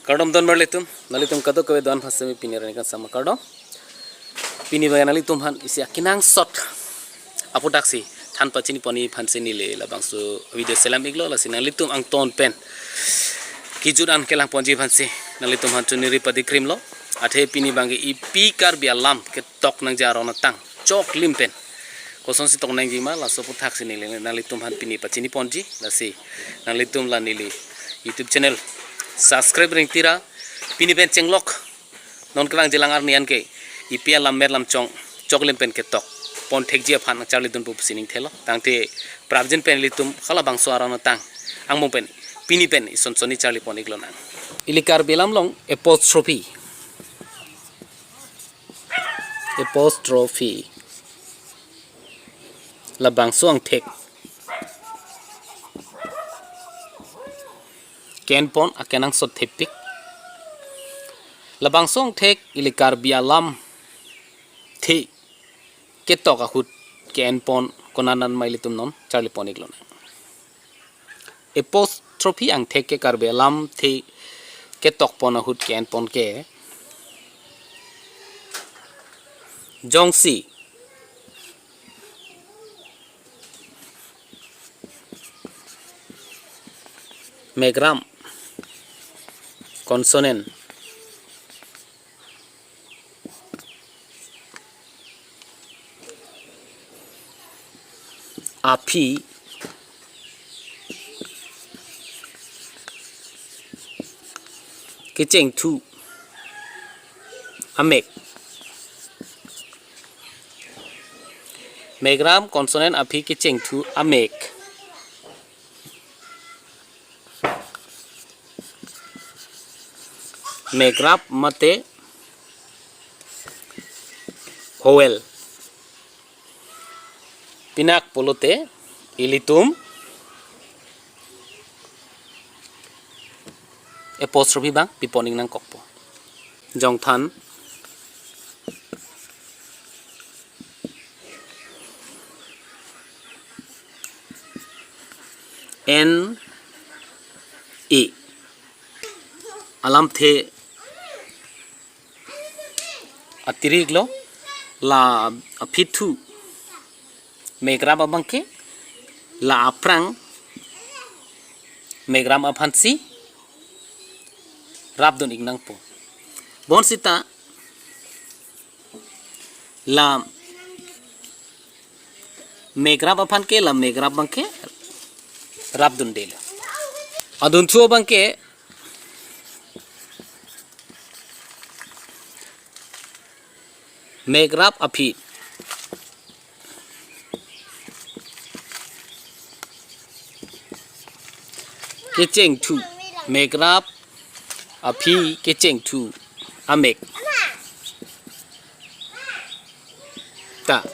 Kardom don nalitum kato kowe don phasami pinirani kan sama kardom pini baga nalitum han isi akinang sot apu taksi than pachini poni phanse nile la bangsu video selam iglo la sinalitum ang ton pen kijudan kelang ponji phanse nalitum han chuniri padi krim lo athe pini bangi ipi Karbi Lam Ketok nang jaro na tang pachoklim pen kosong si tok nang jima la sopu taksi nile nalitum han pini pachini ponji la si nalitum la nili YouTube channel subscribe ring tira pini pen cenglok non kelang jelang arnian ke ipia lam mer lam choklim pen Ketok pon thek jia phan Charli dun pu sining thelo tangte pravjen pen litum khala bangso arana tang angmong pen pini pen ison soni Charli pon iglo nang ili Karbi Lam long apostrophe la bangso ang thek ken pon akenang sot thepik labang song thek ili Karbi Lam the Ketok ahut ken pon konanan mailitum non Charli pon iglo na apostrophe ang thek ke Karbi Lam the Ketok pon ahut ken pon ke jongsi megram consonant api kecheng tu amek megram consonant api kecheng tu amek megrap mate howel pinak polote ilitum apostrophe bang piponing nang kokpo jongthan n e alam the atiriglo la apitu megram abangke la aprang megram aphansi rabdon ignang po bonsita la megram aphanke la megram bangke rabdon del adun chuo bangke megrap api kecheng tu megrap api kecheng tu amek ta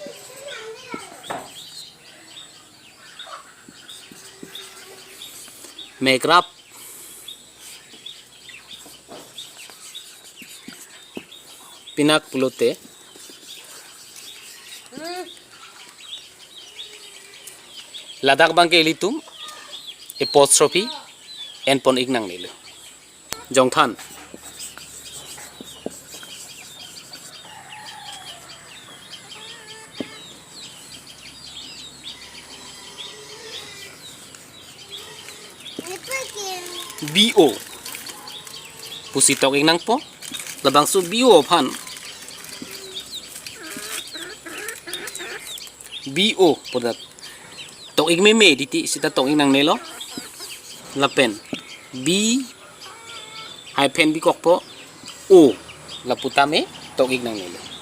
megrap pinak pulote ladak bangke ilitum apostrophe en pon ignang nile jongthan bo pusitok ignang po labang su bo phan bo podat tok ing meme diti sita tok ing nang nelo lapen b hyphen b kokpo o laputame tok ing nang nelo